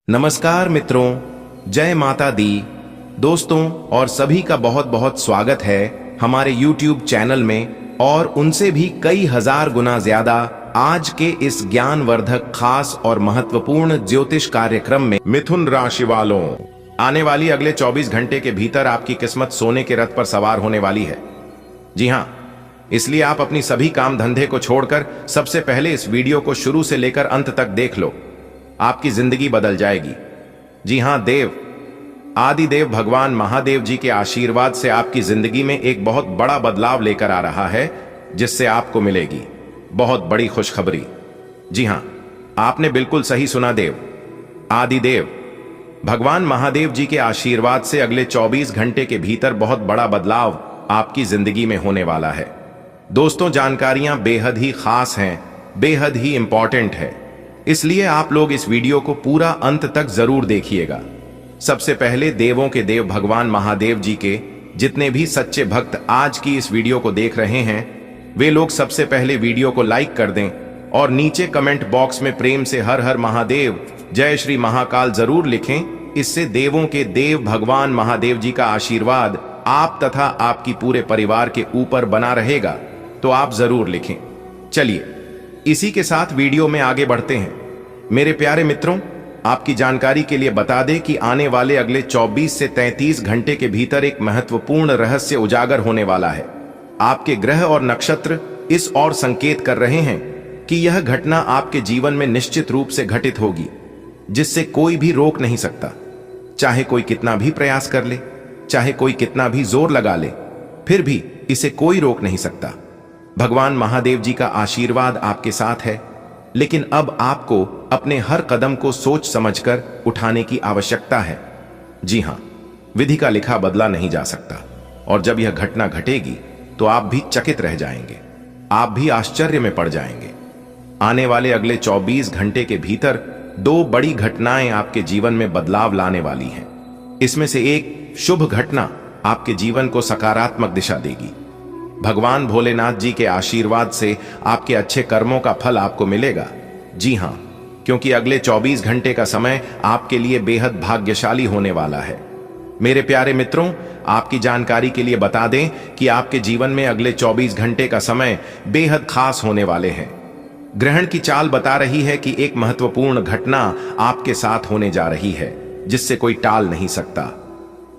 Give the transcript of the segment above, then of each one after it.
नमस्कार मित्रों, जय माता दी। दोस्तों और सभी का बहुत बहुत स्वागत है हमारे YouTube चैनल में और उनसे भी कई हजार गुना ज्यादा आज के इस ज्ञानवर्धक खास और महत्वपूर्ण ज्योतिष कार्यक्रम में। मिथुन राशि वालों, आने वाली अगले 24 घंटे के भीतर आपकी किस्मत सोने के रथ पर सवार होने वाली है। जी हां, इसलिए आप अपनी सभी काम धंधे को छोड़कर सबसे पहले इस वीडियो को शुरू से लेकर अंत तक देख लो। आपकी जिंदगी बदल जाएगी। जी हां, आदिदेव भगवान महादेव जी के आशीर्वाद से आपकी जिंदगी में एक बहुत बड़ा बदलाव लेकर आ रहा है, जिससे आपको मिलेगी बहुत बड़ी खुशखबरी। जी हां, आपने बिल्कुल सही सुना। आदिदेव भगवान महादेव जी के आशीर्वाद से अगले 24 घंटे के भीतर बहुत बड़ा बदलाव आपकी जिंदगी में होने वाला है। दोस्तों, जानकारियां बेहद ही खास हैं, बेहद ही इंपॉर्टेंट है, इसलिए आप लोग इस वीडियो को पूरा अंत तक जरूर देखिएगा। सबसे पहले देवों के देव भगवान महादेव जी के जितने भी सच्चे भक्त आज की इस वीडियो को देख रहे हैं, वे लोग सबसे पहले वीडियो को लाइक कर दें और नीचे कमेंट बॉक्स में प्रेम से हर हर महादेव, जय श्री महाकाल जरूर लिखें। इससे देवों के देव भगवान महादेव जी का आशीर्वाद आप तथा आपकी पूरे परिवार के ऊपर बना रहेगा, तो आप जरूर लिखें। चलिए इसी के साथ वीडियो में आगे बढ़ते हैं। मेरे प्यारे मित्रों, आपकी जानकारी के लिए बता दें कि आने वाले अगले 24 से 33 घंटे के भीतर एक महत्वपूर्ण रहस्य उजागर होने वाला है। आपके ग्रह और नक्षत्र इस ओर संकेत कर रहे हैं कि यह घटना आपके जीवन में निश्चित रूप से घटित होगी, जिससे कोई भी रोक नहीं सकता। चाहे कोई कितना भी प्रयास कर ले, चाहे कोई कितना भी जोर लगा ले, फिर भी इसे कोई रोक नहीं सकता। भगवान महादेव जी का आशीर्वाद आपके साथ है, लेकिन अब आपको अपने हर कदम को सोच समझकर उठाने की आवश्यकता है। जी हां, विधि का लिखा बदला नहीं जा सकता, और जब यह घटना घटेगी तो आप भी चकित रह जाएंगे, आप भी आश्चर्य में पड़ जाएंगे। आने वाले अगले 24 घंटे के भीतर दो बड़ी घटनाएं आपके जीवन में बदलाव लाने वाली हैं। इसमें से एक शुभ घटना आपके जीवन को सकारात्मक दिशा देगी। भगवान भोलेनाथ जी के आशीर्वाद से आपके अच्छे कर्मों का फल आपको मिलेगा। जी हां, क्योंकि अगले 24 घंटे का समय आपके लिए बेहद भाग्यशाली होने वाला है। मेरे प्यारे मित्रों, आपकी जानकारी के लिए बता दें कि आपके जीवन में अगले 24 घंटे का समय बेहद खास होने वाले हैं। ग्रहण की चाल बता रही है कि एक महत्वपूर्ण घटना आपके साथ होने जा रही है, जिससे कोई टाल नहीं सकता।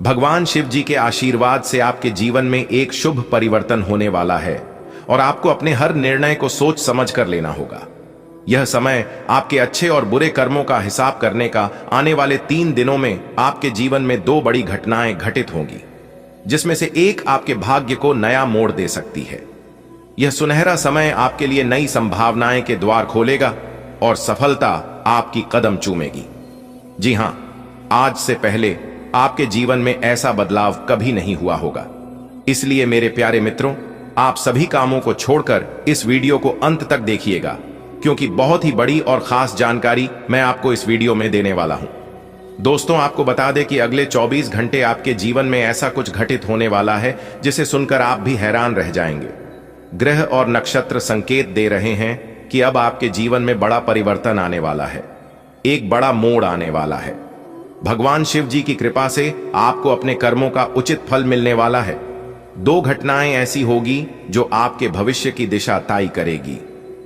भगवान शिव जी के आशीर्वाद से आपके जीवन में एक शुभ परिवर्तन होने वाला है, और आपको अपने हर निर्णय को सोच समझ कर लेना होगा। यह समय आपके अच्छे और बुरे कर्मों का हिसाब करने का। आने वाले 3 दिनों में आपके जीवन में 2 बड़ी घटनाएं घटित होंगी, जिसमें से एक आपके भाग्य को नया मोड़ दे सकती है। यह सुनहरा समय आपके लिए नई संभावनाएं के द्वार खोलेगा और सफलता आपकी कदम चूमेगी। जी हां, आज से पहले आपके जीवन में ऐसा बदलाव कभी नहीं हुआ होगा। इसलिए मेरे प्यारे मित्रों, आप सभी कामों को छोड़कर इस वीडियो को अंत तक देखिएगा, क्योंकि बहुत ही बड़ी और खास जानकारी मैं आपको इस वीडियो में देने वाला हूं। दोस्तों, आपको बता दें कि अगले 24 घंटे आपके जीवन में ऐसा कुछ घटित होने वाला है जिसे सुनकर आप भी हैरान रह जाएंगे। ग्रह और नक्षत्र संकेत दे रहे हैं कि अब आपके जीवन में बड़ा परिवर्तन आने वाला है, एक बड़ा मोड़ आने वाला है। भगवान शिव जी की कृपा से आपको अपने कर्मों का उचित फल मिलने वाला है। 2 घटनाएं ऐसी होगी जो आपके भविष्य की दिशा तय करेगी।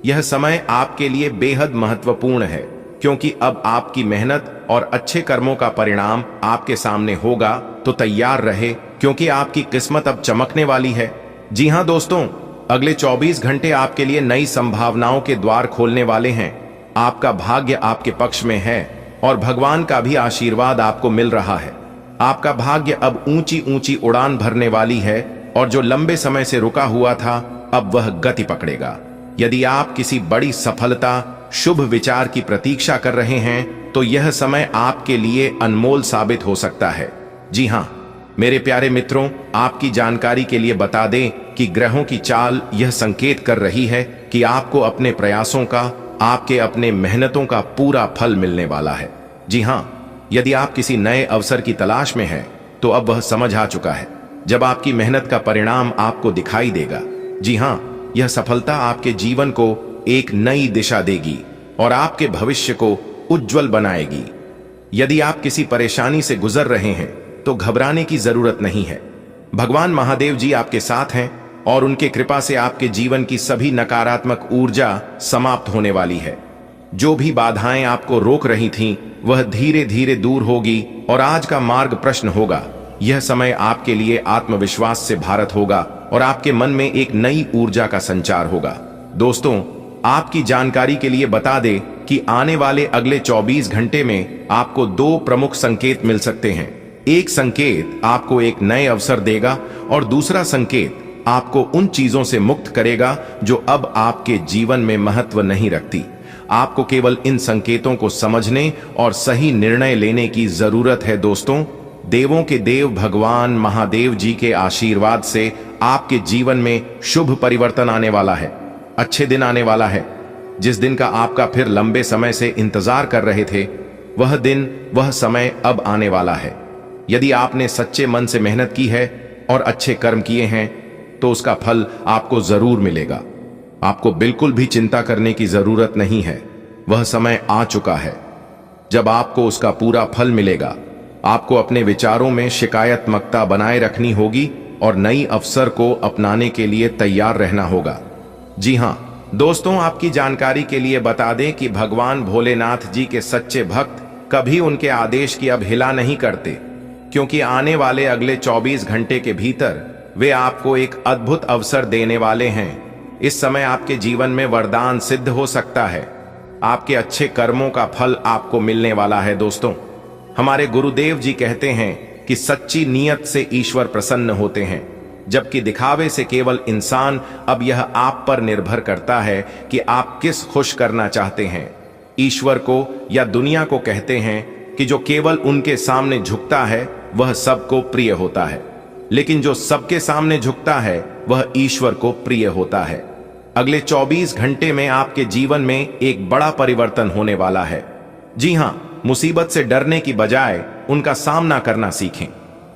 यह समय आपके लिए बेहद महत्वपूर्ण है, क्योंकि अब आपकी मेहनत और अच्छे कर्मों का परिणाम आपके सामने होगा। तो तैयार रहे, क्योंकि आपकी किस्मत अब चमकने वाली है। जी हां दोस्तों, अगले 24 घंटे आपके लिए नई संभावनाओं के द्वार खोलने वाले हैं। आपका भाग्य आपके पक्ष में है और भगवान का भी आशीर्वाद आपको मिल रहा है। आपका भाग्य अब ऊंची ऊंची उड़ान भरने वाली है, और जो लंबे समय से रुका हुआ था, अब वह गति पकड़ेगा। यदि आप किसी बड़ी सफलता, शुभ विचार की प्रतीक्षा कर रहे हैं, तो यह समय आपके लिए अनमोल साबित हो सकता है। जी हां, मेरे प्यारे मित्रों, आपकी जानकारी के लिए बता दें कि ग्रहों की चाल यह संकेत कर रही है कि आपको अपने प्रयासों का, आपके अपने मेहनतों का पूरा फल मिलने वाला है। जी हां, यदि आप किसी नए अवसर की तलाश में हैं, तो अब वह समझ आ चुका है, जब आपकी मेहनत का परिणाम आपको दिखाई देगा। जी हां, यह सफलता आपके जीवन को एक नई दिशा देगी और आपके भविष्य को उज्जवल बनाएगी। यदि आप किसी परेशानी से गुजर रहे हैं तो घबराने की जरूरत नहीं है। भगवान महादेव जी आपके साथ हैं और उनके कृपा से आपके जीवन की सभी नकारात्मक ऊर्जा समाप्त होने वाली है। जो भी बाधाएं आपको रोक रही थीं, वह धीरे धीरे दूर होगी और आज का मार्ग प्रश्न होगा। यह समय आपके लिए आत्मविश्वास से भारत होगा और आपके मन में एक नई ऊर्जा का संचार होगा। दोस्तों, आपकी जानकारी के लिए बता दें कि आने वाले अगले 24 घंटे में आपको 2 प्रमुख संकेत मिल सकते हैं। एक संकेत आपको एक नए अवसर देगा और दूसरा संकेत आपको उन चीजों से मुक्त करेगा जो अब आपके जीवन में महत्व नहीं रखती। आपको केवल इन संकेतों को समझने और सही निर्णय लेने की जरूरत है। दोस्तों, देवों के देव भगवान महादेव जी के आशीर्वाद से आपके जीवन में शुभ परिवर्तन आने वाला है। अच्छे दिन आने वाला है। जिस दिन का आपका फिर लंबे समय से इंतजार कर रहे थे, वह दिन, वह समय अब आने वाला है। यदि आपने सच्चे मन से मेहनत की है और अच्छे कर्म किए हैं तो उसका फल आपको जरूर मिलेगा। आपको बिल्कुल भी चिंता करने की जरूरत नहीं है। वह समय आ चुका है जब आपको उसका पूरा फल मिलेगा। आपको अपने विचारों में शिकायतमकता बनाए रखनी होगी और नई अवसर को अपनाने के लिए तैयार रहना होगा। जी हां दोस्तों, आपकी जानकारी के लिए बता दें कि भगवान भोलेनाथ जी के सच्चे भक्त कभी उनके आदेश की अवहेलना नहीं करते, क्योंकि आने वाले अगले 24 घंटे के भीतर वे आपको एक अद्भुत अवसर देने वाले हैं। इस समय आपके जीवन में वरदान सिद्ध हो सकता है। आपके अच्छे कर्मों का फल आपको मिलने वाला है। दोस्तों, हमारे गुरुदेव जी कहते हैं कि सच्ची नीयत से ईश्वर प्रसन्न होते हैं, जबकि दिखावे से केवल इंसान। अब यह आप पर निर्भर करता है कि आप किस खुश करना चाहते हैं, ईश्वर को या दुनिया को। कहते हैं कि जो केवल उनके सामने झुकता है वह सबको प्रिय होता है, लेकिन जो सबके सामने झुकता है वह ईश्वर को प्रिय होता है। अगले 24 घंटे में आपके जीवन में एक बड़ा परिवर्तन होने वाला है। जी हां, मुसीबत से डरने की बजाय उनका सामना करना सीखें,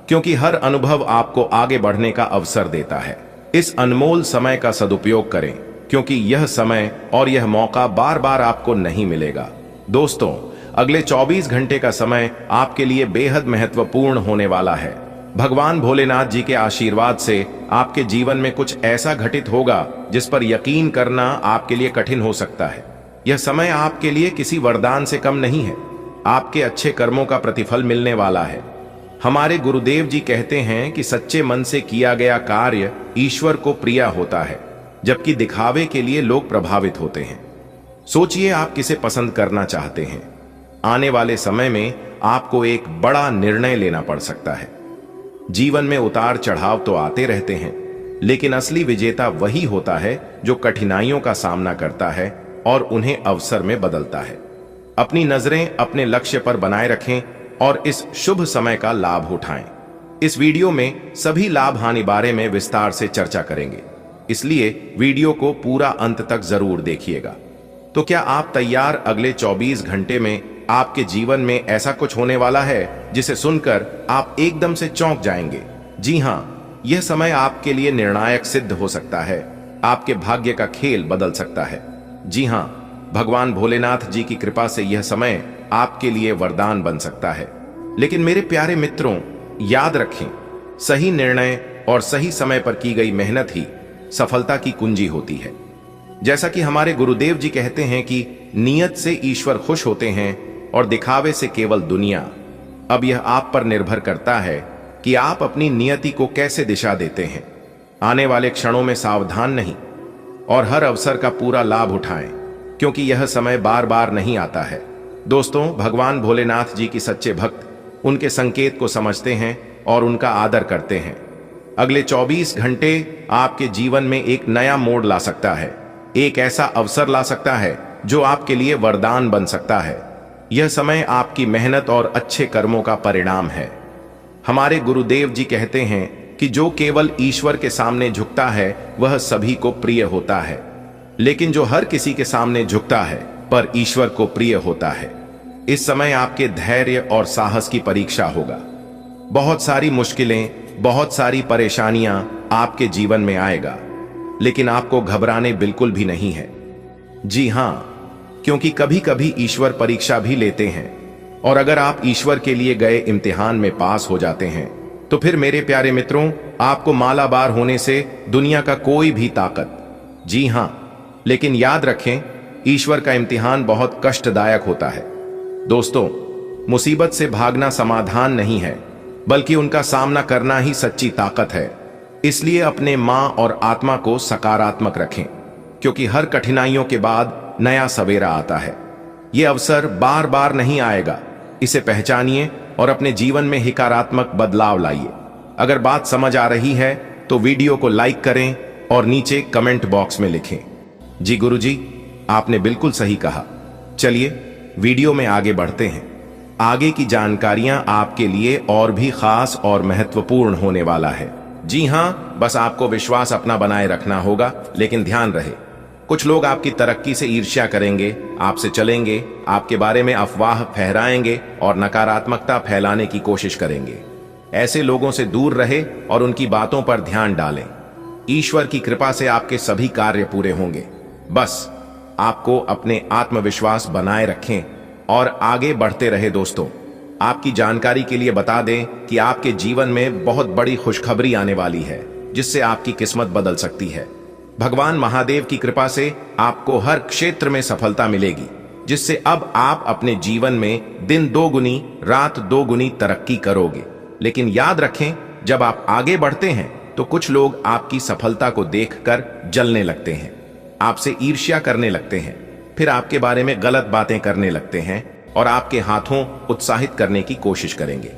क्योंकि हर अनुभव आपको आगे बढ़ने का अवसर देता है। इस अनमोल समय का सदुपयोग करें, क्योंकि यह समय और यह मौका बार बार आपको नहीं मिलेगा। दोस्तों, अगले 24 घंटे का समय आपके लिए बेहद महत्वपूर्ण होने वाला है। भगवान भोलेनाथ जी के आशीर्वाद से आपके जीवन में कुछ ऐसा घटित होगा जिस पर यकीन करना आपके लिए कठिन हो सकता है। यह समय आपके लिए किसी वरदान से कम नहीं है। आपके अच्छे कर्मों का प्रतिफल मिलने वाला है। हमारे गुरुदेव जी कहते हैं कि सच्चे मन से किया गया कार्य ईश्वर को प्रिय होता है, जबकि दिखावे के लिए लोग प्रभावित होते हैं। सोचिए, आप किसे पसंद करना चाहते हैं। आने वाले समय में आपको एक बड़ा निर्णय लेना पड़ सकता है। जीवन में उतार चढ़ाव तो आते रहते हैं, लेकिन असली विजेता वही होता है जो कठिनाइयों का सामना करता है और उन्हें अवसर में बदलता है। अपनी नजरें अपने लक्ष्य पर बनाए रखें और इस शुभ समय का लाभ उठाएं। इस वीडियो में सभी लाभ हानि बारे में विस्तार से चर्चा करेंगे, इसलिए वीडियो को पूरा अंत तक जरूर देखिएगा। तो क्या आप तैयार? अगले 24 घंटे में आपके जीवन में ऐसा कुछ होने वाला है जिसे सुनकर आप एकदम से चौंक जाएंगे। जी हां, यह समय आपके लिए निर्णायक सिद्ध हो सकता है। आपके भाग्य का खेल बदल सकता है। जी हां, भगवान भोलेनाथ जी की कृपा से यह समय आपके लिए वरदान बन सकता है। लेकिन मेरे प्यारे मित्रों, याद रखें, सही निर्णय और सही समय पर की गई मेहनत ही सफलता की कुंजी होती है। जैसा कि हमारे गुरुदेव जी कहते हैं कि नियत से ईश्वर खुश होते हैं और दिखावे से केवल दुनिया। अब यह आप पर निर्भर करता है कि आप अपनी नियति को कैसे दिशा देते हैं। आने वाले क्षणों में सावधान नहीं और हर अवसर का पूरा लाभ उठाएं, क्योंकि यह समय बार बार नहीं आता है। दोस्तों, भगवान भोलेनाथ जी की सच्चे भक्त उनके संकेत को समझते हैं और उनका आदर करते हैं। अगले 24 घंटे आपके जीवन में एक नया मोड़ ला सकता है, एक ऐसा अवसर ला सकता है जो आपके लिए वरदान बन सकता है। यह समय आपकी मेहनत और अच्छे कर्मों का परिणाम है। हमारे गुरुदेव जी कहते हैं कि जो केवल ईश्वर के सामने झुकता है वह सभी को प्रिय होता है, लेकिन जो हर किसी के सामने झुकता है पर ईश्वर को प्रिय होता है। इस समय आपके धैर्य और साहस की परीक्षा होगा। बहुत सारी मुश्किलें, बहुत सारी परेशानियां आपके जीवन में आएगा, लेकिन आपको घबराने बिल्कुल भी नहीं है। जी हां, क्योंकि कभी कभी ईश्वर परीक्षा भी लेते हैं। और अगर आप ईश्वर के लिए गए इम्तिहान में पास हो जाते हैं तो फिर मेरे प्यारे मित्रों, आपको मालाबार होने से दुनिया का कोई भी ताकत, जी हां, लेकिन याद रखें, ईश्वर का इम्तिहान बहुत कष्टदायक होता है। दोस्तों, मुसीबत से भागना समाधान नहीं है, बल्कि उनका सामना करना ही सच्ची ताकत है। इसलिए अपने मां और आत्मा को सकारात्मक रखें, क्योंकि हर कठिनाइयों के बाद नया सवेरा आता है। यह अवसर बार बार नहीं आएगा। इसे पहचानिए और अपने जीवन में सकारात्मक बदलाव लाइए। अगर बात समझ आ रही है तो वीडियो को लाइक करें और नीचे कमेंट बॉक्स में लिखें, जी गुरुजी, आपने बिल्कुल सही कहा। चलिए वीडियो में आगे बढ़ते हैं। आगे की जानकारियां आपके लिए और भी खास और महत्वपूर्ण होने वाला है। जी हां, बस आपको विश्वास अपना बनाए रखना होगा, लेकिन ध्यान रहे, कुछ लोग आपकी तरक्की से ईर्ष्या करेंगे, आपसे चलेंगे, आपके बारे में अफवाह फहराएंगे और नकारात्मकता फैलाने की कोशिश करेंगे। ऐसे लोगों से दूर रहे और उनकी बातों पर ध्यान डालें। ईश्वर की कृपा से आपके सभी कार्य पूरे होंगे। बस आपको अपने आत्मविश्वास बनाए रखें और आगे बढ़ते रहे। दोस्तों, आपकी जानकारी के लिए बता दें कि आपके जीवन में बहुत बड़ी खुशखबरी आने वाली है, जिससे आपकी किस्मत बदल सकती है। भगवान महादेव की कृपा से आपको हर क्षेत्र में सफलता मिलेगी, जिससे अब आप अपने जीवन में दिन दोगुनी रात दोगुनी तरक्की करोगे। लेकिन याद रखें, जब आप आगे बढ़ते हैं तो कुछ लोग आपकी सफलता को देखकर जलने लगते हैं, आपसे ईर्ष्या करने लगते हैं, फिर आपके बारे में गलत बातें करने लगते हैं और आपके हाथों उत्साहित करने की कोशिश करेंगे।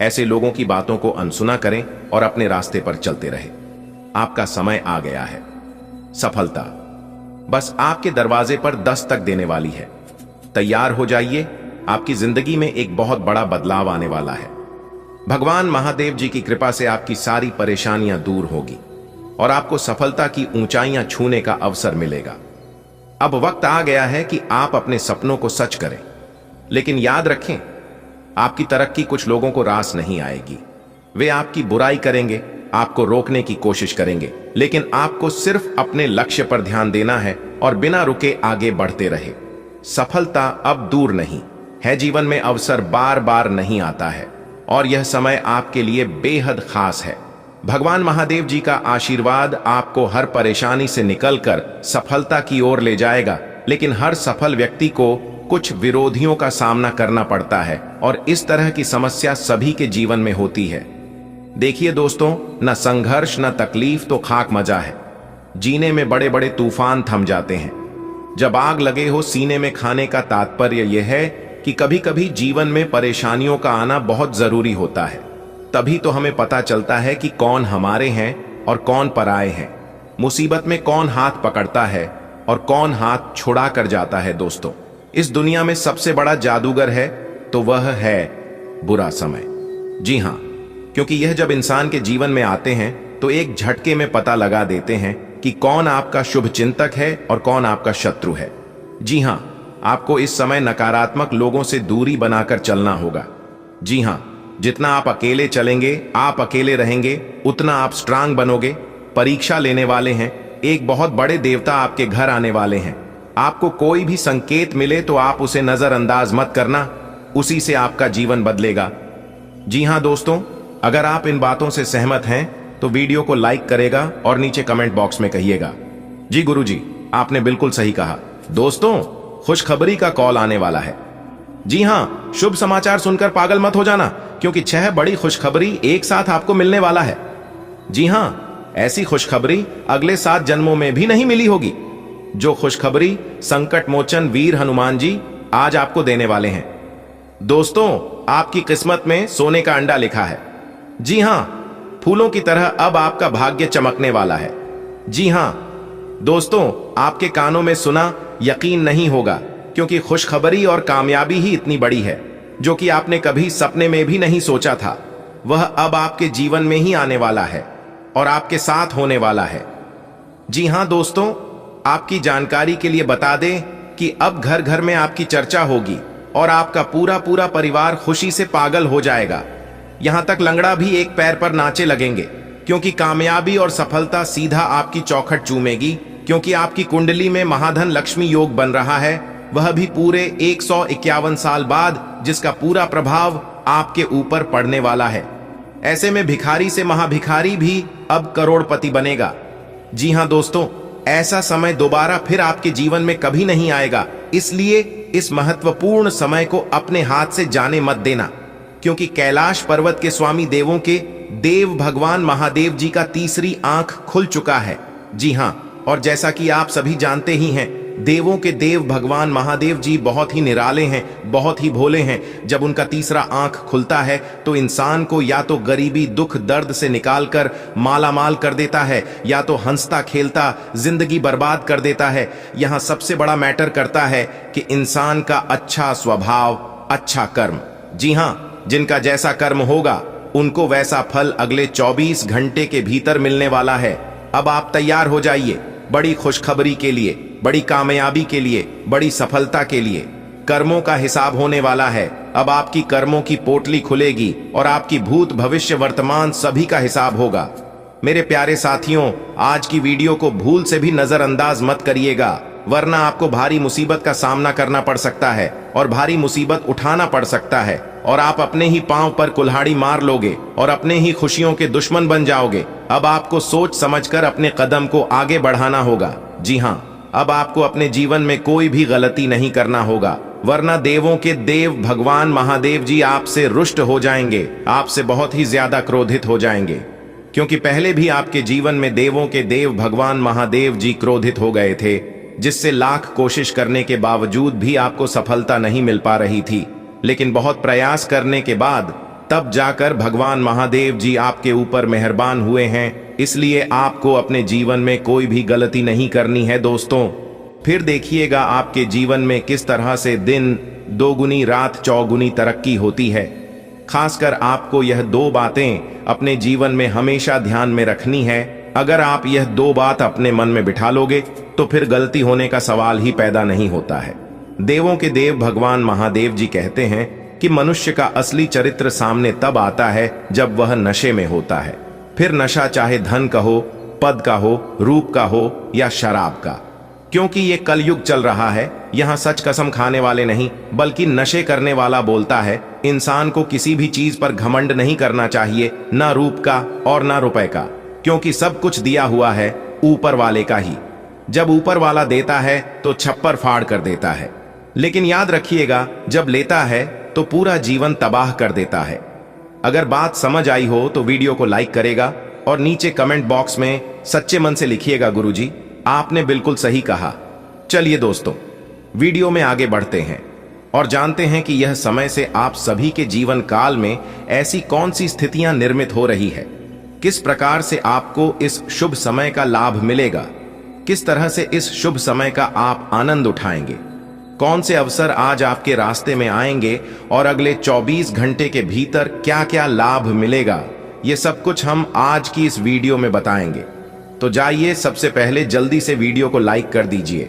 ऐसे लोगों की बातों को अनसुना करें और अपने रास्ते पर चलते रहें। आपका समय आ गया है। सफलता बस आपके दरवाजे पर दस्तक देने वाली है। तैयार हो जाइए, आपकी जिंदगी में एक बहुत बड़ा बदलाव आने वाला है। भगवान महादेव जी की कृपा से आपकी सारी परेशानियां दूर होगी और आपको सफलता की ऊंचाइयां छूने का अवसर मिलेगा। अब वक्त आ गया है कि आप अपने सपनों को सच करें, लेकिन याद रखें, आपकी तरक्की कुछ लोगों को रास नहीं आएगी। वे आपकी बुराई करेंगे, आपको रोकने की कोशिश करेंगे, लेकिन आपको सिर्फ अपने लक्ष्य पर ध्यान देना है और बिना रुके आगे बढ़ते रहे। सफलता अब दूर नहीं है। जीवन में अवसर बार बार नहीं आता है और यह समय आपके लिए बेहद खास है। भगवान महादेव जी का आशीर्वाद आपको हर परेशानी से निकलकर सफलता की ओर ले जाएगा। लेकिन हर सफल व्यक्ति को कुछ विरोधियों का सामना करना पड़ता है और इस तरह की समस्या सभी के जीवन में होती है। देखिए दोस्तों, न संघर्ष न तकलीफ तो खाक मजा है। जीने में बड़े बड़े तूफान थम जाते हैं। जब आग लगे हो सीने में खाने का तात्पर्य यह है कि कभी कभी जीवन में परेशानियों का आना बहुत जरूरी होता है। तभी तो हमें पता चलता है कि कौन हमारे हैं और कौन पराए हैं। मुसीबत में कौन हाथ पकड़ता है और कौन हाथ छुड़ा कर जाता है। दोस्तों, इस दुनिया में सबसे बड़ा जादूगर है तो वह है बुरा समय। जी हां, क्योंकि यह जब इंसान के जीवन में आते हैं तो एक झटके में पता लगा देते हैं कि कौन आपका शुभ चिंतक है और कौन आपका शत्रु है। जी हां, आपको इस समय नकारात्मक लोगों से दूरी बनाकर चलना होगा। जी हां, जितना आप अकेले चलेंगे, आप अकेले रहेंगे, उतना आप स्ट्रांग बनोगे। परीक्षा लेने वाले हैं, एक बहुत बड़े देवता आपके घर आने वाले हैं। आपको कोई भी संकेत मिले तो आप उसे नजरअंदाज मत करना, उसी से आपका जीवन बदलेगा। जी हां दोस्तों, अगर आप इन बातों से सहमत हैं तो वीडियो को लाइक करेगा और नीचे कमेंट बॉक्स में कहिएगा, जी गुरुजी, आपने बिल्कुल सही कहा। दोस्तों, खुशखबरी का कॉल आने वाला है। जी हां, शुभ समाचार सुनकर पागल मत हो जाना, क्योंकि 6 बड़ी खुशखबरी एक साथ आपको मिलने वाला है। जी हां, ऐसी खुशखबरी अगले 7 जन्मों में भी नहीं मिली होगी। जो खुशखबरी संकट मोचन वीर हनुमान जी आज आपको देने वाले हैं। दोस्तों, आपकी किस्मत में सोने का अंडा लिखा है। जी हां, फूलों की तरह अब आपका भाग्य चमकने वाला है। जी हां दोस्तों, आपके कानों में सुना यकीन नहीं होगा, क्योंकि खुशखबरी और कामयाबी ही इतनी बड़ी है जो कि आपने कभी सपने में भी नहीं सोचा था। वह अब आपके जीवन में ही आने वाला है और आपके साथ होने वाला है। जी हां दोस्तों, आपकी जानकारी के लिए बता दें कि अब घर घर में आपकी चर्चा होगी और आपका पूरा पूरा परिवार खुशी से पागल हो जाएगा। यहां तक लंगड़ा भी एक पैर पर नाचे लगेंगे, क्योंकि कामयाबी और सफलता सीधा आपकी चौखट चूमेगी। क्योंकि आपकी कुंडली में महाधन लक्ष्मी योग बन रहा है, वह भी पूरे 151 साल बाद, जिसका पूरा प्रभाव आपके ऊपर पड़ने वाला है। ऐसे में भिखारी से महाभिखारी भी अब करोड़पति बनेगा। जी हां दोस्तों, ऐसा समय दोबारा फिर आपके जीवन में कभी नहीं आएगा। इसलिए इस महत्वपूर्ण समय को अपने हाथ से जाने मत देना, क्योंकि कैलाश पर्वत के स्वामी देवों के देव भगवान महादेव जी का तीसरी आंख खुल चुका है। जी हां, और जैसा कि आप सभी जानते ही हैं, देवों के देव भगवान महादेव जी बहुत ही निराले हैं, बहुत ही भोले हैं। जब उनका तीसरा आंख खुलता है तो इंसान को या तो गरीबी दुख दर्द से निकालकर मालामाल कर देता है, या तो हंसता खेलता जिंदगी बर्बाद कर देता है। यहां सबसे बड़ा मैटर करता है कि इंसान का अच्छा स्वभाव, अच्छा कर्म। जी हां, जिनका जैसा कर्म होगा उनको वैसा फल अगले 24 घंटे के भीतर मिलने वाला है। अब आप तैयार हो जाइए बड़ी खुशखबरी के लिए, बड़ी कामयाबी के लिए, बड़ी सफलता के लिए। कर्मों का हिसाब होने वाला है। अब आपकी कर्मों की पोटली खुलेगी और आपकी भूत भविष्य वर्तमान सभी का हिसाब होगा। मेरे प्यारे साथियों, आज की वीडियो को भूल से भी नजरअंदाज मत करिएगा, वरना आपको भारी मुसीबत का सामना करना पड़ सकता है और भारी मुसीबत उठाना पड़ सकता है, और आप अपने ही पांव पर कुल्हाड़ी मार लोगे और अपने ही खुशियों के दुश्मन बन जाओगे। अब आपको सोच समझकर अपने कदम को आगे बढ़ाना होगा। जी हां, अब आपको अपने जीवन में कोई भी गलती नहीं करना होगा, वरना देवों के देव भगवान महादेव जी आपसे रुष्ट हो जाएंगे, आपसे बहुत ही ज्यादा क्रोधित हो जाएंगे। क्योंकि पहले भी आपके जीवन में देवों के देव भगवान महादेव जी क्रोधित हो गए थे, जिससे लाख कोशिश करने के बावजूद भी आपको सफलता नहीं मिल पा रही थी। लेकिन बहुत प्रयास करने के बाद तब जाकर भगवान महादेव जी आपके ऊपर मेहरबान हुए हैं। इसलिए आपको अपने जीवन में कोई भी गलती नहीं करनी है दोस्तों। फिर देखिएगा आपके जीवन में किस तरह से दिन दोगुनी रात चौगुनी तरक्की होती है। खासकर आपको यह दो बातें अपने जीवन में हमेशा ध्यान में रखनी है। अगर आप यह दो बात अपने मन में बिठा लोगे तो फिर गलती होने का सवाल ही पैदा नहीं होता है। देवों के देव भगवान महादेव जी कहते हैं कि मनुष्य का असली चरित्र सामने तब आता है जब वह नशे में होता है। फिर नशा चाहे धन का हो, पद का हो, रूप का हो या शराब का। क्योंकि ये कलयुग चल रहा है, यहाँ सच कसम खाने वाले नहीं बल्कि नशे करने वाला बोलता है। इंसान को किसी भी चीज पर घमंड नहीं करना चाहिए, ना रूप का और ना रुपए का, क्योंकि सब कुछ दिया हुआ है ऊपर वाले का ही। जब ऊपर वाला देता है तो छप्पर फाड़ कर देता है, लेकिन याद रखिएगा जब लेता है तो पूरा जीवन तबाह कर देता है। अगर बात समझ आई हो तो वीडियो को लाइक करेगा और नीचे कमेंट बॉक्स में सच्चे मन से लिखिएगा गुरुजी आपने बिल्कुल सही कहा। चलिए दोस्तों, वीडियो में आगे बढ़ते हैं और जानते हैं कि यह समय से आप सभी के जीवन काल में ऐसी कौन सी स्थितियां निर्मित हो रही है, किस प्रकार से आपको इस शुभ समय का लाभ मिलेगा, किस तरह से इस शुभ समय का आप आनंद उठाएंगे, कौन से अवसर आज आपके रास्ते में आएंगे और अगले 24 घंटे के भीतर क्या क्या लाभ मिलेगा, ये सब कुछ हम आज की इस वीडियो में बताएंगे। तो जाइए सबसे पहले जल्दी से वीडियो को लाइक कर दीजिए।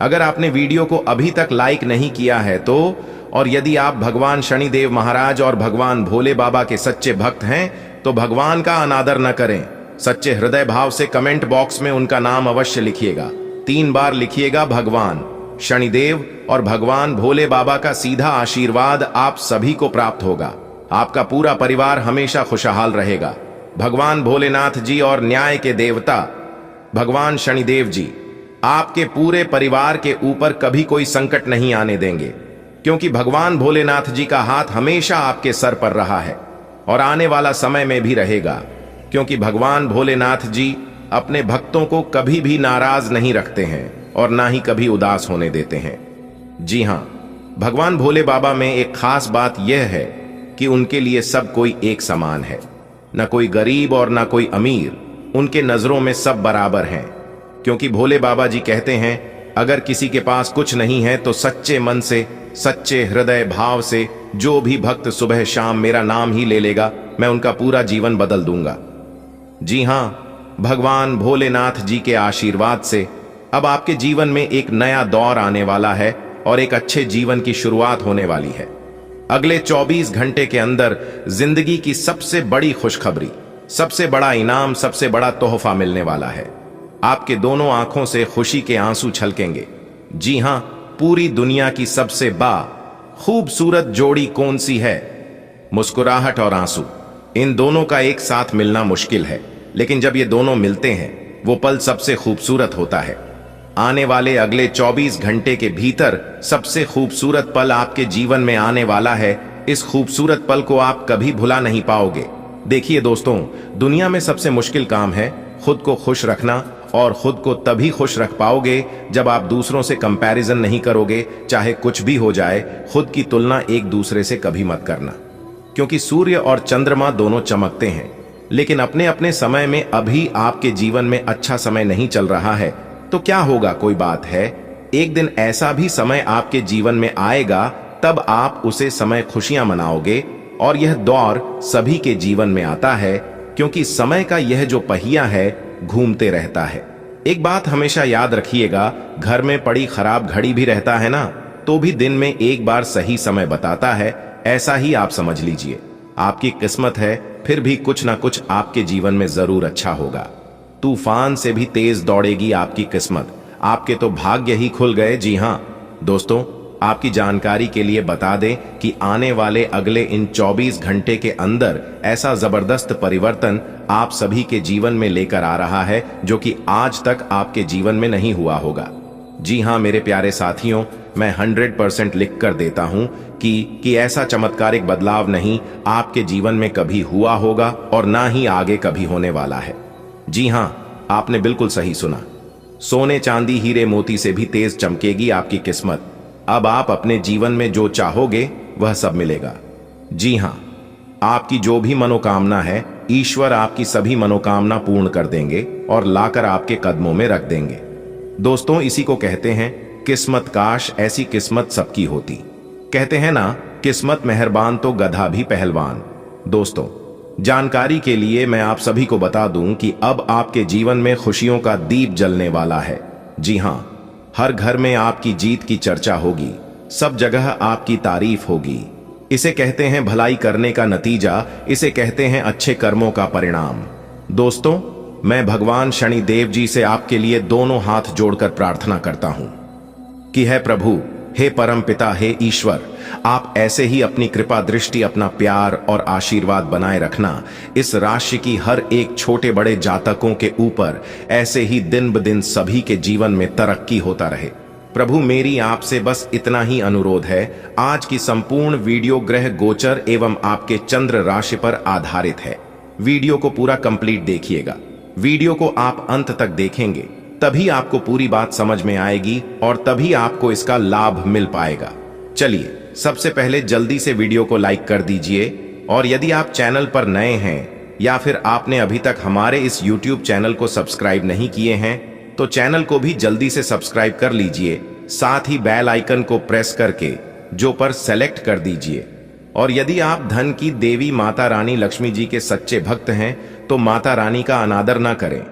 अगर आपने वीडियो को अभी तक लाइक नहीं किया है तो, और यदि आप भगवान शनिदेव महाराज और भगवान भोले बाबा के सच्चे भक्त हैं तो भगवान का अनादर न करें। सच्चे हृदय भाव से कमेंट बॉक्स में उनका नाम अवश्य लिखिएगा। 3 बार लिखिएगा भगवान शनिदेव और भगवान भोले बाबा का सीधा आशीर्वाद आप सभी को प्राप्त होगा। आपका पूरा परिवार हमेशा खुशहाल रहेगा। भगवान भोलेनाथ जी और न्याय के देवता भगवान शनिदेव जी आपके पूरे परिवार के ऊपर कभी कोई संकट नहीं आने देंगे, क्योंकि भगवान भोलेनाथ जी का हाथ हमेशा आपके सर पर रहा है और आने वाला समय में भी रहेगा, क्योंकि भगवान भोलेनाथ जी अपने भक्तों को कभी भी नाराज नहीं रखते हैं और ना ही कभी उदास होने देते हैं। जी हां, भगवान भोले बाबा में एक खास बात यह है कि उनके लिए सब कोई एक समान है, न कोई गरीब और न कोई अमीर। उनके नजरों में सब बराबर हैं, क्योंकि भोले बाबा जी कहते हैं अगर किसी के पास कुछ नहीं है तो सच्चे मन से, सच्चे हृदय भाव से जो भी भक्त सुबह शाम मेरा नाम ही ले लेगा, मैं उनका पूरा जीवन बदल दूंगा। जी हां, भगवान भोलेनाथ जी के आशीर्वाद से अब आपके जीवन में एक नया दौर आने वाला है और एक अच्छे जीवन की शुरुआत होने वाली है। अगले 24 घंटे के अंदर जिंदगी की सबसे बड़ी खुशखबरी, सबसे बड़ा इनाम, सबसे बड़ा तोहफा मिलने वाला है। आपके दोनों आंखों से खुशी के आंसू छलकेंगे। जी हां, पूरी दुनिया की सबसे खूबसूरत जोड़ी कौन सी है? मुस्कुराहट और आंसू, इन दोनों का एक साथ मिलना मुश्किल है, लेकिन जब ये दोनों मिलते हैं वो पल सबसे खूबसूरत होता है। आने वाले अगले 24 घंटे के भीतर सबसे खूबसूरत पल आपके जीवन में आने वाला है। इस खूबसूरत पल को आप कभी भुला नहीं पाओगे। देखिए दोस्तों, दुनिया में सबसे मुश्किल काम है खुद को खुश रखना, और खुद को तभी खुश रख पाओगे जब आप दूसरों से कंपैरिजन नहीं करोगे। चाहे कुछ भी हो जाए, खुद की तुलना एक दूसरे से कभी मत करना, क्योंकि सूर्य और चंद्रमा दोनों चमकते हैं, लेकिन अपने अपने समय में अभी आपके जीवन में अच्छा समय नहीं चल रहा है तो क्या होगा, कोई बात है। एक दिन ऐसा भी समय आपके जीवन में आएगा, तब आप उसे समय खुशियां मनाओगे। और यह दौर सभी के जीवन में आता है, क्योंकि समय का यह जो पहिया है घूमते रहता है। एक बात हमेशा याद रखिएगा, घर में पड़ी खराब घड़ी भी रहता है ना, तो भी दिन में एक बार सही समय बताता है। ऐसा ही आप समझ लीजिए, आपकी किस्मत है, फिर भी कुछ ना कुछ आपके जीवन में जरूर अच्छा होगा। तूफान से भी तेज दौड़ेगी आपकी किस्मत, आपके तो भाग्य ही खुल गए। जी हां दोस्तों, आपकी जानकारी के लिए बता दें कि आने वाले अगले इन 24 घंटे के अंदर ऐसा जबरदस्त परिवर्तन आप सभी के जीवन में लेकर आ रहा है जो कि आज तक आपके जीवन में नहीं हुआ होगा। जी हां मेरे प्यारे साथियों, मैं 100% लिख कर देता हूं कि ऐसा चमत्कारिक बदलाव नहीं आपके जीवन में कभी हुआ होगा और ना ही आगे कभी होने वाला है। जी हां, आपने बिल्कुल सही सुना। सोने चांदी हीरे मोती से भी तेज चमकेगी आपकी किस्मत। अब आप अपने जीवन में जो चाहोगे वह सब मिलेगा। जी हां, आपकी जो भी मनोकामना है, ईश्वर आपकी सभी मनोकामना पूर्ण कर देंगे और लाकर आपके कदमों में रख देंगे। दोस्तों, इसी को कहते हैं किस्मत। काश ऐसी किस्मत सबकी होती। कहते हैं ना, किस्मत मेहरबान तो गधा भी पहलवान। दोस्तों, जानकारी के लिए मैं आप सभी को बता दूं कि अब आपके जीवन में खुशियों का दीप जलने वाला है। जी हां, हर घर में आपकी जीत की चर्चा होगी, सब जगह आपकी तारीफ होगी। इसे कहते हैं भलाई करने का नतीजा, इसे कहते हैं अच्छे कर्मों का परिणाम। दोस्तों, मैं भगवान शनिदेव जी से आपके लिए दोनों हाथ जोड़कर प्रार्थना करता हूं कि हे प्रभु, हे परम पिता, हे ईश्वर, आप ऐसे ही अपनी कृपा दृष्टि, अपना प्यार और आशीर्वाद बनाए रखना इस राशि की हर एक छोटे बड़े जातकों के ऊपर। ऐसे ही दिन ब दिन सभी के जीवन में तरक्की होता रहे। प्रभु, मेरी आपसे बस इतना ही अनुरोध है। आज की संपूर्ण वीडियो ग्रह गोचर एवं आपके चंद्र राशि पर आधारित है। वीडियो को पूरा कंप्लीट देखिएगा। वीडियो को आप अंत तक देखेंगे तभी आपको पूरी बात समझ में आएगी और तभी आपको इसका लाभ मिल पाएगा। चलिए, सबसे पहले जल्दी से वीडियो को लाइक कर दीजिए, और यदि आप चैनल पर नए हैं या फिर आपने अभी तक हमारे इस YouTube चैनल को सब्सक्राइब नहीं किए हैं तो चैनल को भी जल्दी से सब्सक्राइब कर लीजिए। साथ ही बेल आइकन को प्रेस करके जो पर सेलेक्ट कर दीजिए। और यदि आप धन की देवी माता रानी लक्ष्मी जी के सच्चे भक्त हैं तो माता रानी का अनादर ना करें।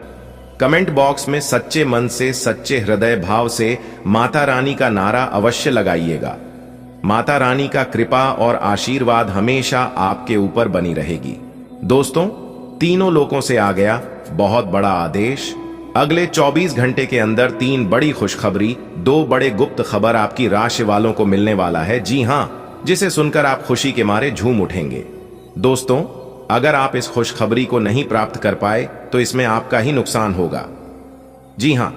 कमेंट बॉक्स में सच्चे मन से, सच्चे हृदय भाव से माता रानी का नारा अवश्य लगाइएगा। माता रानी का कृपा और आशीर्वाद हमेशा आपके ऊपर बनी रहेगी। दोस्तों, तीनों लोकों से आ गया बहुत बड़ा आदेश। अगले 24 घंटे के अंदर 3 बड़ी खुशखबरी, 2 बड़े गुप्त खबर आपकी राशि वालों को मिलने वाला है। जी हां, जिसे सुनकर आप खुशी के मारे झूम उठेंगे। दोस्तों, अगर आप इस खुशखबरी को नहीं प्राप्त कर पाए तो इसमें आपका ही नुकसान होगा। जी हां,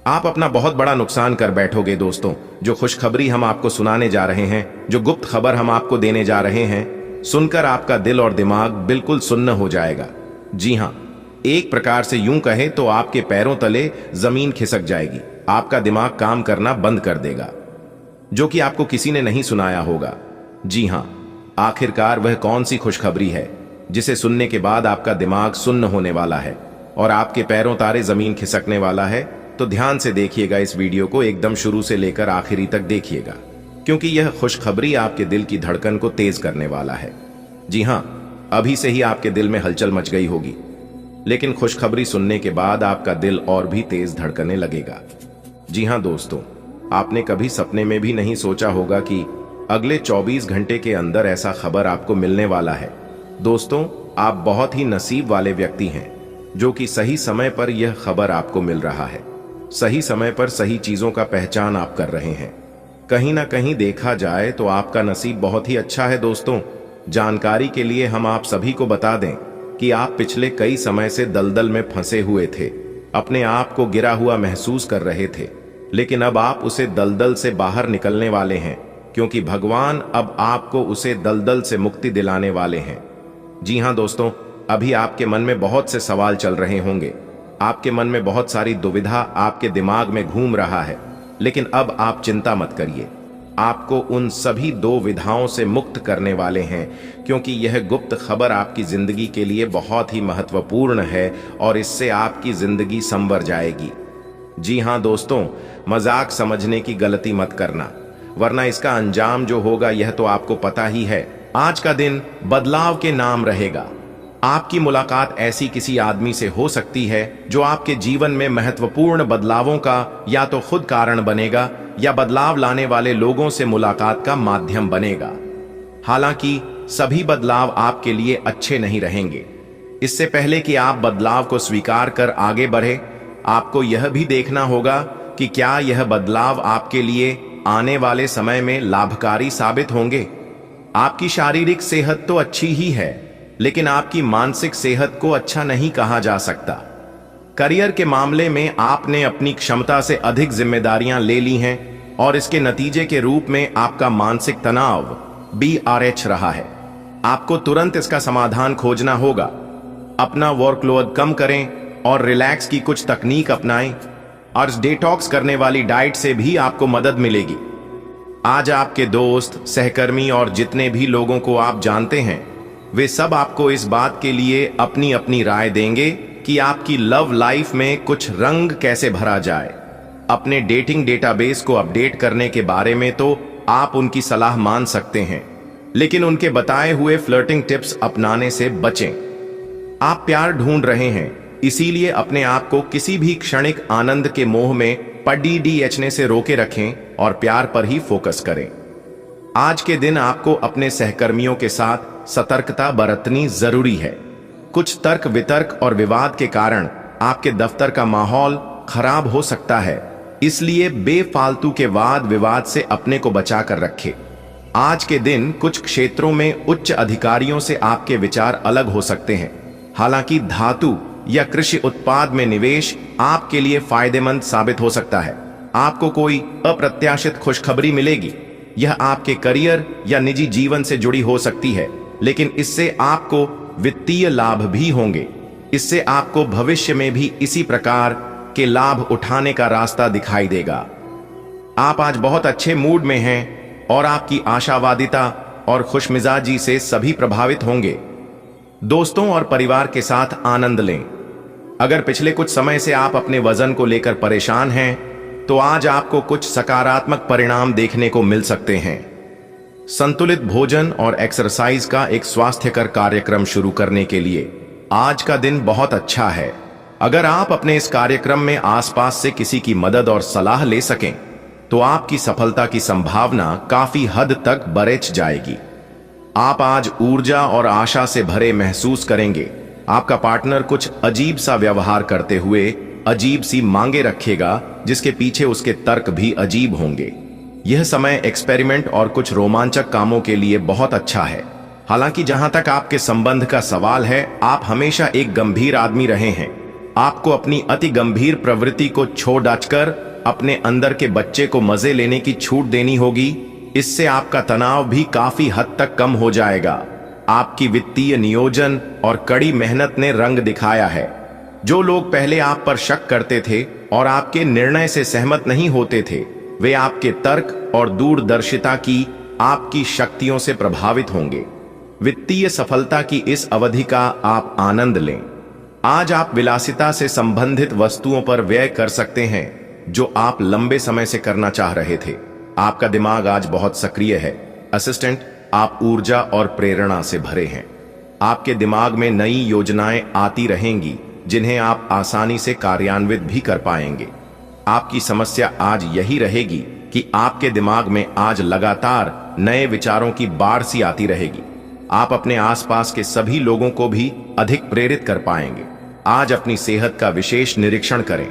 आप अपना बहुत बड़ा नुकसान कर बैठोगे। दोस्तों, जो खुशखबरी हम आपको सुनाने जा रहे हैं, जो गुप्त खबर हम आपको देने जा रहे हैं, सुनकर आपका दिल और दिमाग बिल्कुल सुन्न हो जाएगा। जी हां, एक प्रकार से यूं कहें तो आपके पैरों तले जमीन खिसक जाएगी। आपका दिमाग काम करना बंद कर देगा, जो कि आपको किसी ने नहीं सुनाया होगा। जी हां, आखिरकार वह कौन सी खुशखबरी है जिसे सुनने के बाद आपका दिमाग सुन्न होने वाला है और आपके पैरों तारे जमीन खिसकने वाला है? तो ध्यान से देखिएगा, इस वीडियो को एकदम शुरू से लेकर आखिरी तक देखिएगा, क्योंकि यह खुशखबरी आपके दिल की धड़कन को तेज करने वाला है। जी हां, अभी से ही आपके दिल में हलचल मच गई होगी, लेकिन खुशखबरी सुनने के बाद आपका दिल और भी तेज धड़कने लगेगा। जी हां दोस्तों, आपने कभी सपने में भी नहीं सोचा होगा कि अगले 24 घंटे के अंदर ऐसा खबर आपको मिलने वाला है। दोस्तों, आप बहुत ही नसीब वाले व्यक्ति हैं जो कि सही समय पर यह खबर आपको मिल रहा है। सही समय पर सही चीजों का पहचान आप कर रहे हैं। कहीं ना कहीं देखा जाए तो आपका नसीब बहुत ही अच्छा है दोस्तों। जानकारी के लिए हम आप सभी को बता दें कि आप पिछले कई समय से दलदल में फंसे हुए थे, अपने आप को गिरा हुआ महसूस कर रहे थे, लेकिन अब आप उसे दलदल से बाहर निकलने वाले हैं, क्योंकि भगवान अब आपको उसे दलदल से मुक्ति दिलाने वाले हैं। जी हाँ दोस्तों, अभी आपके मन में बहुत से सवाल चल रहे होंगे, आपके मन में बहुत सारी दुविधा आपके दिमाग में घूम रहा है, लेकिन अब आप चिंता मत करिए। आपको उन सभी दो विधाओं से मुक्त करने वाले हैं, क्योंकि यह गुप्त खबर आपकी जिंदगी के लिए बहुत ही महत्वपूर्ण है और इससे आपकी जिंदगी संवर जाएगी। जी हाँ दोस्तों, मजाक समझने की गलती मत करना, वरना इसका अंजाम जो होगा यह तो आपको पता ही है। आज का दिन बदलाव के नाम रहेगा। आपकी मुलाकात ऐसी किसी आदमी से हो सकती है जो आपके जीवन में महत्वपूर्ण बदलावों का या तो खुद कारण बनेगा या बदलाव लाने वाले लोगों से मुलाकात का माध्यम बनेगा। हालांकि सभी बदलाव आपके लिए अच्छे नहीं रहेंगे। इससे पहले कि आप बदलाव को स्वीकार कर आगे बढ़े, आपको यह भी देखना होगा कि क्या यह बदलाव आपके लिए आने वाले समय में लाभकारी साबित होंगे। आपकी शारीरिक सेहत तो अच्छी ही है, लेकिन आपकी मानसिक सेहत को अच्छा नहीं कहा जा सकता। करियर के मामले में आपने अपनी क्षमता से अधिक जिम्मेदारियां ले ली हैं और इसके नतीजे के रूप में आपका मानसिक तनाव BRH रहा है। आपको तुरंत इसका समाधान खोजना होगा। अपना वर्कलोड कम करें और रिलैक्स की कुछ तकनीक अपनाएं और डिटॉक्स करने वाली डाइट से भी आपको मदद मिलेगी। आज आपके दोस्त, सहकर्मी और जितने भी लोगों को आप जानते हैं, वे सब आपको इस बात के लिए अपनी अपनी राय देंगे कि आपकी लव लाइफ में कुछ रंग कैसे भरा जाए। अपने डेटिंग डेटाबेस को अपडेट करने के बारे में तो आप उनकी सलाह मान सकते हैं, लेकिन उनके बताए हुए फ्लर्टिंग टिप्स अपनाने से बचें। आप प्यार ढूंढ रहे हैं, इसीलिए अपने आप को किसी भी क्षणिक आनंद के मोह में पड़ने से रोके रखें और प्यार पर ही फोकस करें। आज के दिन आपको अपने सहकर्मियों के साथ सतर्कता बरतनी जरूरी है। कुछ तर्क वितर्क और विवाद के कारण आपके दफ्तर का माहौल खराब हो सकता है, इसलिए बेफालतू के वाद विवाद से अपने को बचा कर रखें। आज के दिन कुछ क्षेत्रों में उच्च अधिकारियों से आपके विचार अलग हो सकते हैं। हालांकि धातु या कृषि उत्पाद में निवेश आपके लिए फायदेमंद साबित हो सकता है। आपको कोई अप्रत्याशित खुशखबरी मिलेगी। यह आपके करियर या निजी जीवन से जुड़ी हो सकती है, लेकिन इससे आपको वित्तीय लाभ भी होंगे। इससे आपको भविष्य में भी इसी प्रकार के लाभ उठाने का रास्ता दिखाई देगा। आप आज बहुत अच्छे मूड में हैं और आपकी आशावादिता और खुशमिजाजी से सभी प्रभावित होंगे। दोस्तों और परिवार के साथ आनंद लें। अगर पिछले कुछ समय से आप अपने वजन को लेकर परेशान हैं, तो आज आपको कुछ सकारात्मक परिणाम देखने को मिल सकते हैं। संतुलित भोजन और एक्सरसाइज का एक स्वास्थ्यकर कार्यक्रम शुरू करने के लिए आज का दिन बहुत अच्छा है। अगर आप अपने इस कार्यक्रम में आसपास से किसी की मदद और सलाह ले सकें, तो आपकी सफलता की संभावना काफी हद तक बढ़ जाएगी। आप आज ऊर्जा और आशा से भरे महसूस करेंगे। आपका पार्टनर कुछ अजीब सा व्यवहार करते हुए अजीब सी मांगे रखेगा, जिसके पीछे उसके तर्क भी अजीब होंगे। यह समय एक्सपेरिमेंट और कुछ रोमांचक कामों के लिए बहुत अच्छा है। हालांकि जहां तक आपके संबंध का सवाल है, आप हमेशा एक गंभीर आदमी रहे हैं। आपको अपनी अति गंभीर प्रवृत्ति को छोड़ डाचकर अपने अंदर के बच्चे को मजे लेने की छूट देनी होगी। इससे आपका तनाव भी काफी हद तक कम हो जाएगा। आपकी वित्तीय नियोजन और कड़ी मेहनत ने रंग दिखाया है। जो लोग पहले आप पर शक करते थे और आपके निर्णय से सहमत नहीं होते थे, वे आपके तर्क और दूरदर्शिता की आपकी शक्तियों से प्रभावित होंगे। वित्तीय सफलता की इस अवधि का आप आनंद लें। आज आप विलासिता से संबंधित वस्तुओं पर व्यय कर सकते हैं, जो आप लंबे समय से करना चाह रहे थे। आपका दिमाग आज बहुत सक्रिय है। असिस्टेंट, आप ऊर्जा और प्रेरणा से भरे हैं। आपके दिमाग में नई योजनाएं आती रहेंगी, जिन्हें आप आसानी से कार्यान्वित भी कर पाएंगे। आपकी समस्या आज यही रहेगी कि आपके दिमाग में आज लगातार नए विचारों की बाढ़ सी आती रहेगी। आप अपने आसपास के सभी लोगों को भी अधिक प्रेरित कर पाएंगे। आज अपनी सेहत का विशेष निरीक्षण करें।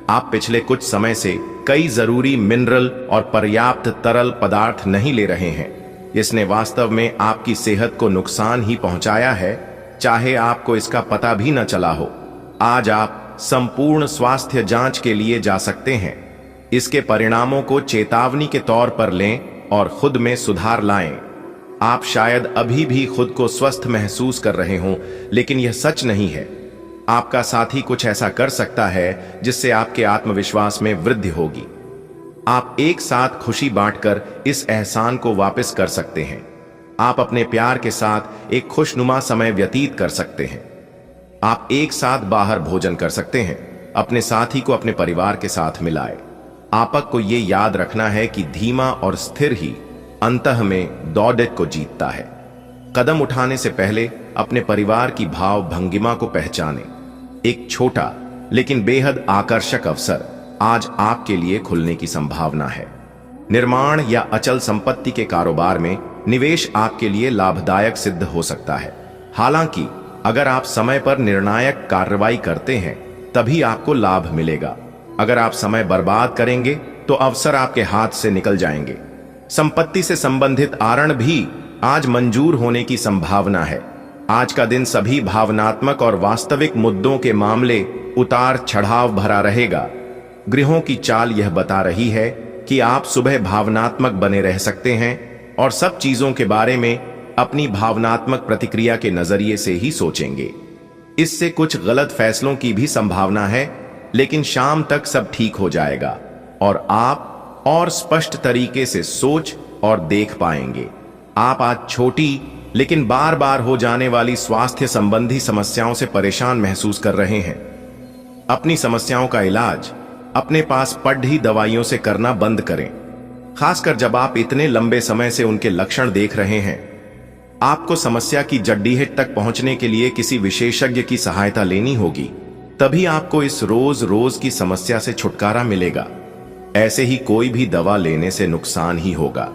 आप पिछले कुछ समय से कई जरूरी मिनरल और पर्याप्त तरल पदार्थ नहीं ले रहे हैं, इसने वास्तव में आपकी सेहत को नुकसान ही पहुंचाया है, चाहे आपको इसका पता भी न चला हो। आज आप संपूर्ण स्वास्थ्य जांच के लिए जा सकते हैं। इसके परिणामों को चेतावनी के तौर पर लें और खुद में सुधार लाएं। आप शायद अभी भी खुद को स्वस्थ महसूस कर रहे हों, लेकिन यह सच नहीं है। आपका साथी कुछ ऐसा कर सकता है जिससे आपके आत्मविश्वास में वृद्धि होगी। आप एक साथ खुशी बांटकर इस एहसान को वापस कर सकते हैं। आप अपने प्यार के साथ एक खुशनुमा समय व्यतीत कर सकते हैं। आप एक साथ बाहर भोजन कर सकते हैं। अपने साथी को अपने परिवार के साथ मिलाएं। आपको ये याद रखना है कि धीमा और स्थिर ही अंतः में दौड़ को जीतता है। कदम उठाने से पहले अपने परिवार की भाव भंगिमा को पहचानें। एक छोटा लेकिन बेहद आकर्षक अवसर आज आपके लिए खुलने की संभावना है। निर्माण या अचल संपत्ति के कारोबार में निवेश आपके लिए लाभदायक सिद्ध हो सकता है। हालांकि अगर आप समय पर निर्णायक कार्रवाई करते हैं तभी आपको लाभ मिलेगा। अगर आप समय बर्बाद करेंगे तो अवसर आपके हाथ से निकल जाएंगे। संपत्ति से संबंधित आरण भी आज मंजूर होने की संभावना है। आज का दिन सभी भावनात्मक और वास्तविक मुद्दों के मामले उतार चढ़ाव भरा रहेगा। ग्रहों की चाल यह बता रही है कि आप सुबह भावनात्मक बने रह सकते हैं और सब चीजों के बारे में अपनी भावनात्मक प्रतिक्रिया के नजरिए से ही सोचेंगे। इससे कुछ गलत फैसलों की भी संभावना है, लेकिन शाम तक सब ठीक हो जाएगा और आप और स्पष्ट तरीके से सोच और देख पाएंगे। आप आज छोटी लेकिन बार बार हो जाने वाली स्वास्थ्य संबंधी समस्याओं से परेशान महसूस कर रहे हैं। अपनी समस्याओं का इलाज अपने पास पड़ी दवाइयों से करना बंद करें, खासकर जब आप इतने लंबे समय से उनके लक्षण देख रहे हैं। आपको समस्या की जड़ीहट तक पहुंचने के लिए किसी विशेषज्ञ की सहायता लेनी होगी, तभी आपको इस रोज रोज की समस्या से छुटकारा मिलेगा। ऐसे ही कोई भी दवा लेने से नुकसान ही होगा।